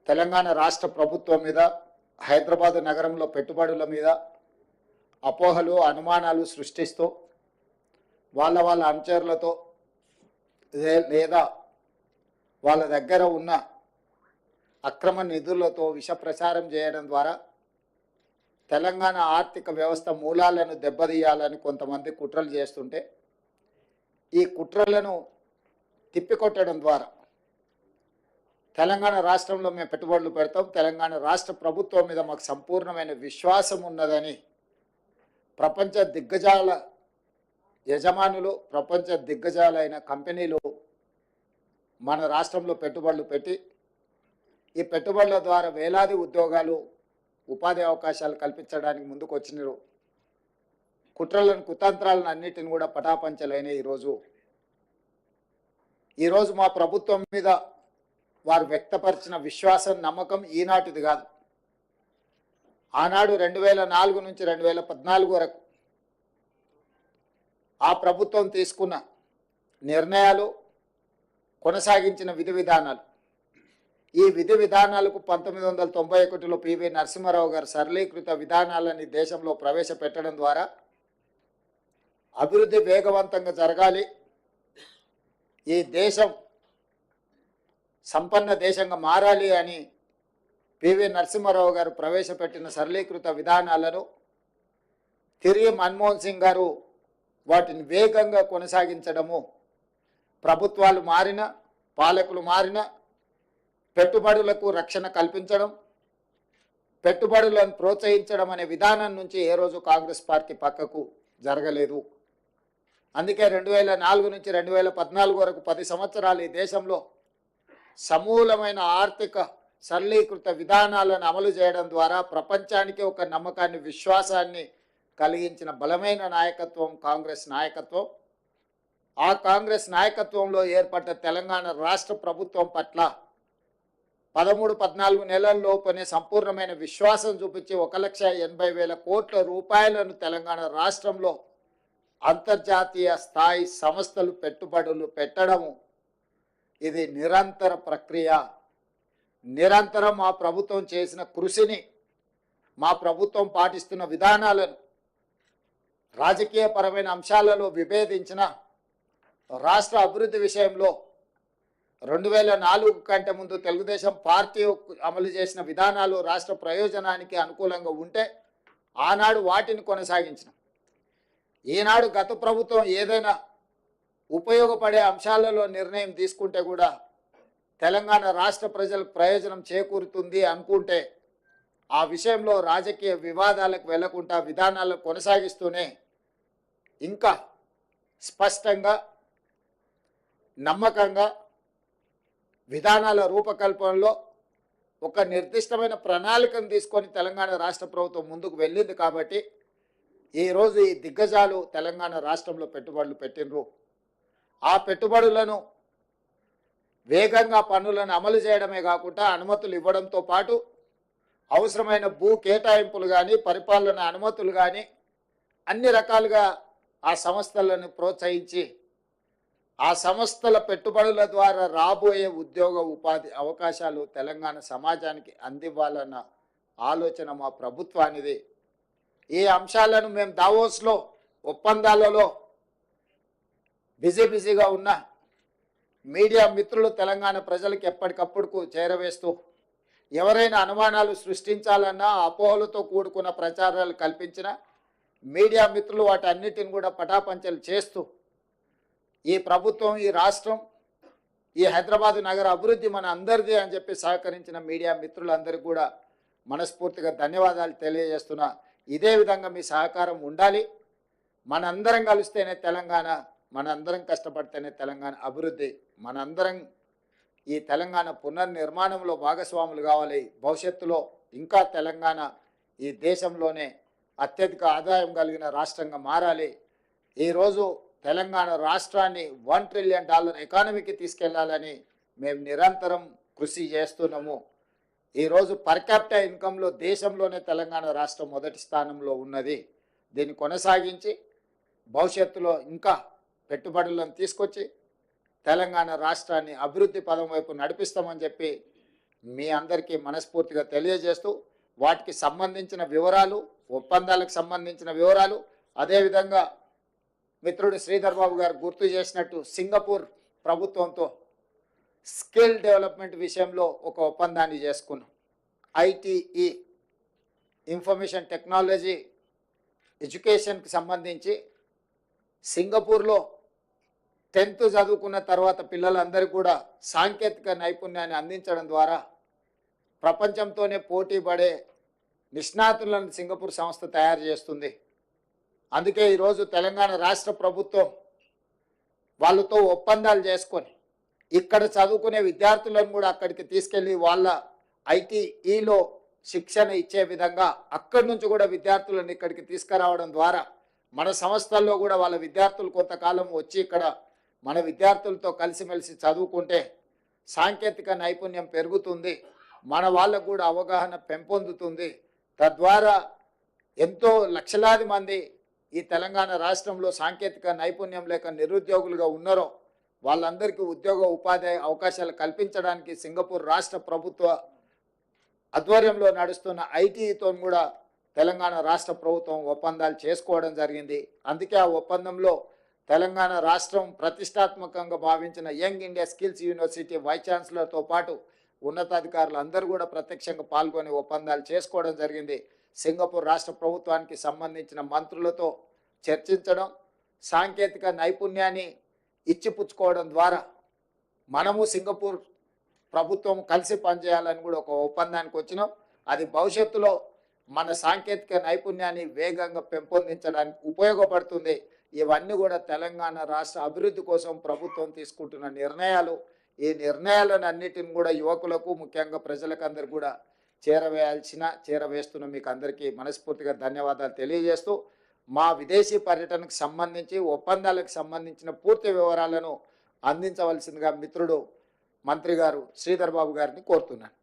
తెలంగాణ రాష్ట్ర ప్రభుత్వం మీద హైదరాబాద్ నగరంలో పెట్టుబడుల మీద అపోహలు అనుమానాలు సృష్టిస్తూ వాళ్ళ అనుచరులతో లేదా వాళ్ళ దగ్గర ఉన్న అక్రమ నిధులతో విష ప్రచారం చేయడం ద్వారా తెలంగాణ ఆర్థిక వ్యవస్థ మూలాలను దెబ్బతీయాలని కొంతమంది కుట్రలు చేస్తుంటే ఈ కుట్రలను తిప్పికొట్టడం ద్వారా తెలంగాణ రాష్ట్రంలో మేము పెట్టుబడులు పెడతాం, తెలంగాణ రాష్ట్ర ప్రభుత్వం మీద మాకు సంపూర్ణమైన విశ్వాసం ఉన్నదని ప్రపంచ దిగ్గజాల యజమానులు, ప్రపంచ దిగ్గజాలైన కంపెనీలు మన రాష్ట్రంలో పెట్టుబడులు పెట్టి ఈ పెట్టుబడుల ద్వారా వేలాది ఉద్యోగాలు, ఉపాధి అవకాశాలు కల్పించడానికి ముందుకు వచ్చినారు. కుట్రలను కుతంత్రాలను అన్నిటిని కూడా పటాపంచలైన ఈరోజు మా ప్రభుత్వం మీద వారు వ్యక్తపరిచిన విశ్వాసం, నమ్మకం ఈనాటిది కాదు. ఆనాడు 2004 నుంచి 2014 వరకు ఆ ప్రభుత్వం తీసుకున్న నిర్ణయాలు, కొనసాగించిన విధి విధానాలు, ఈ విధి విధానాలకు 1991లో పివి నరసింహారావు గారు సరళీకృత విధానాలని దేశంలో ప్రవేశపెట్టడం ద్వారా అభివృద్ధి వేగవంతంగా జరగాలి, ఈ దేశం సంపన్న దేశంగా మారాలి అని పివి నరసింహారావు గారు ప్రవేశపెట్టిన సరళీకృత విధానాలను తిరిగి మన్మోహన్ సింగ్ గారు వాటిని వేగంగా కొనసాగించడము, ప్రభుత్వాలు మారిన, పాలకులు మారిన, పెట్టుబడులకు రక్షణ కల్పించడం, పెట్టుబడులను ప్రోత్సహించడం అనే విధానం నుంచి ఏ రోజు కాంగ్రెస్ పార్టీ పక్కకు జరగలేదు. అందుకే 2004 నుంచి 2014 వరకు 10 సంవత్సరాలు ఈ దేశంలో సమూలమైన ఆర్థిక సరళీకృత విధానాలను అమలు చేయడం ద్వారా ప్రపంచానికి ఒక నమ్మకాన్ని, విశ్వాసాన్ని కలిగించిన బలమైన నాయకత్వం కాంగ్రెస్ నాయకత్వం. ఆ కాంగ్రెస్ నాయకత్వంలో ఏర్పడ్డ తెలంగాణ రాష్ట్ర ప్రభుత్వం పట్ల 13-14 నెలల్లోపనే సంపూర్ణమైన విశ్వాసం చూపించి 1,80,000 కోట్ల రూపాయలను తెలంగాణ రాష్ట్రంలో అంతర్జాతీయ స్థాయి సంస్థలు పెట్టుబడులు పెట్టడము, ఇది నిరంతర ప్రక్రియ. నిరంతరం మా ప్రభుత్వం చేసిన కృషిని, మా ప్రభుత్వం పాటిస్తున్న విధానాలను రాజకీయపరమైన అంశాలలో విభేదించిన రాష్ట్ర అభివృద్ధి విషయంలో 2004 కంటే ముందు తెలుగుదేశం పార్టీ అమలు చేసిన విధానాలు రాష్ట్ర ప్రయోజనానికి అనుకూలంగా ఉంటే ఆనాడు వాటిని కొనసాగించిన. ఈనాడు గత ప్రభుత్వం ఏదైనా ఉపయోగపడే అంశాలలో నిర్ణయం తీసుకుంటే కూడా తెలంగాణ రాష్ట్ర ప్రజలకు ప్రయోజనం చేకూరుతుంది అనుకుంటే ఆ విషయంలో రాజకీయ వివాదాలకు వెళ్లకుండా విధానాలను కొనసాగిస్తూనే ఇంకా స్పష్టంగా, నమ్మకంగా విధానాల రూపకల్పనలో ఒక నిర్దిష్టమైన ప్రణాళికను తీసుకొని తెలంగాణ రాష్ట్ర ప్రభుత్వం ముందుకు వెళ్ళింది. కాబట్టి ఈరోజు ఈ దిగ్గజాలు తెలంగాణ రాష్ట్రంలో పెట్టుబడులు పెట్టినరు. ఆ పెట్టుబడులను వేగంగా పన్నులను అమలు చేయడమే కాకుండా అనుమతులు ఇవ్వడంతో పాటు అవసరమైన భూ కేటాయింపులు కానీ, పరిపాలన అనుమతులు కానీ అన్ని రకాలుగా ఆ సంస్థలను ప్రోత్సహించి ఆ సంస్థల పెట్టుబడుల ద్వారా రాబోయే ఉద్యోగ, ఉపాధి అవకాశాలు తెలంగాణ సమాజానికి అందివ్వాలన్న ఆలోచన మా ప్రభుత్వానిది. ఈ అంశాలను మేము దావోస్లో ఒప్పందాలలో బిజీగా ఉన్న మీడియా మిత్రులు తెలంగాణ ప్రజలకు ఎప్పటికప్పుడు చేరవేస్తూ ఎవరైనా అనుమానాలు సృష్టించాలన్నా, అపోహలతో కూడుకున్న ప్రచారాలు కల్పించిన మీడియా మిత్రులు వాటన్నిటిని కూడా పటాపంచలు చేస్తూ ఈ ప్రభుత్వం, ఈ రాష్ట్రం, ఈ హైదరాబాదు నగర అభివృద్ధి మన అందరిది అని చెప్పి సహకరించిన మీడియా మిత్రులందరికీ కూడా మనస్ఫూర్తిగా ధన్యవాదాలు తెలియజేస్తున్నా. ఇదే విధంగా మీ సహకారం ఉండాలి. మనందరం కలిస్తేనే తెలంగాణ, మనందరం కష్టపడితేనే తెలంగాణ అభివృద్ధి, మనందరం ఈ తెలంగాణ పునర్నిర్మాణంలో భాగస్వాములు కావాలి. భవిష్యత్తులో ఇంకా తెలంగాణ ఈ దేశంలోనే అత్యధిక ఆదాయం కలిగిన రాష్ట్రంగా మారాలి. ఈరోజు తెలంగాణ రాష్ట్రాన్ని $1 ట్రిలియన్ ఎకానమీకి తీసుకెళ్లాలని మేము నిరంతరం కృషి చేస్తున్నాము. ఈరోజు పర్ క్యాపిటా ఇన్కంలో దేశంలోనే తెలంగాణ రాష్ట్రం మొదటి స్థానంలో ఉన్నది. దీన్ని కొనసాగించి భవిష్యత్తులో ఇంకా పెట్టుబడులను తీసుకొచ్చి తెలంగాణ రాష్ట్రాన్ని అభివృద్ధి పదం వైపు నడిపిస్తామని చెప్పి మీ అందరికీ మనస్ఫూర్తిగా తెలియజేస్తూ వాటికి సంబంధించిన వివరాలు, ఒప్పందాలకు సంబంధించిన వివరాలు, అదేవిధంగా మిత్రుడు శ్రీధర్ బాబు గారు గుర్తు చేసినట్టు సింగపూర్ ప్రభుత్వంతో స్కిల్ డెవలప్మెంట్ విషయంలో ఒక ఒప్పందాన్ని చేసుకున్నాం. ఐటీఈ, ఇన్ఫర్మేషన్ టెక్నాలజీ ఎడ్యుకేషన్కి సంబంధించి సింగపూర్లో 10th చదువుకున్న తర్వాత పిల్లలందరికీ కూడా సాంకేతిక నైపుణ్యాన్ని అందించడం ద్వారా ప్రపంచంతోనే పోటీ పడే నిష్ణాతులను సింగపూర్ సంస్థ తయారు చేస్తుంది. అందుకే ఈరోజు తెలంగాణ రాష్ట్ర ప్రభుత్వం వాళ్ళతో ఒప్పందాలు చేసుకొని ఇక్కడ చదువుకునే విద్యార్థులను కూడా అక్కడికి తీసుకెళ్ళి వాళ్ళ ఐటీఈలో శిక్షణ ఇచ్చే విధంగా అక్కడి నుంచి కూడా విద్యార్థులను ఇక్కడికి తీసుకురావడం ద్వారా మన సంస్థల్లో కూడా వాళ్ళ విద్యార్థులు కొంతకాలం వచ్చి ఇక్కడ మన విద్యార్థులతో కలిసిమెలిసి చదువుకుంటే సాంకేతిక నైపుణ్యం పెరుగుతుంది, మన వాళ్ళకు కూడా అవగాహన పెంపొందుతుంది. తద్వారా ఎంతో లక్షలాది మంది ఈ తెలంగాణ రాష్ట్రంలో సాంకేతిక నైపుణ్యం లేక నిరుద్యోగులుగా ఉన్నారో వాళ్ళందరికీ ఉద్యోగ ఉపాధి అవకాశాలు కల్పించడానికి సింగపూర్ రాష్ట్ర ప్రభుత్వ ఆధ్వర్యంలో నడుస్తున్న ఐటీతో కూడా తెలంగాణ రాష్ట్ర ప్రభుత్వం ఒప్పందాలు చేసుకోవడం జరిగింది. అందుకే ఆ ఒప్పందంలో తెలంగాణ రాష్ట్రం ప్రతిష్టాత్మకంగా భావించిన young India skills university vice ఛాన్సలర్తో పాటు ఉన్నతాధికారులు అందరూ కూడా ప్రత్యక్షంగా పాల్గొని ఒప్పందాలు చేసుకోవడం జరిగింది. సింగపూర్ రాష్ట్ర ప్రభుత్వానికి సంబంధించిన మంత్రులతో చర్చించడం, సాంకేతిక నైపుణ్యాన్ని ఇచ్చిపుచ్చుకోవడం ద్వారా మనము సింగపూర్ ప్రభుత్వం కలిసి పనిచేయాలని కూడా ఒక ఒప్పందానికి వచ్చినాం. అది భవిష్యత్తులో మన సాంకేతిక నైపుణ్యాన్ని వేగంగా పెంపొందించడానికి ఉపయోగపడుతుంది. ఇవన్నీ కూడా తెలంగాణ రాష్ట్ర అభివృద్ధి కోసం ప్రభుత్వం తీసుకుంటున్న నిర్ణయాలు. ఈ నిర్ణయాలను అన్నిటిని కూడా యువకులకు, ముఖ్యంగా ప్రజలకు అందరు కూడా చేరవేస్తున్న మీకు అందరికీ మనస్ఫూర్తిగా ధన్యవాదాలు తెలియజేస్తూ మా విదేశీ పర్యటనకు సంబంధించి ఒప్పందాలకు సంబంధించిన పూర్తి వివరాలను అందించవలసిందిగా మిత్రుడు మంత్రి గారు శ్రీధర్ బాబు గారిని కోరుతున్నాను.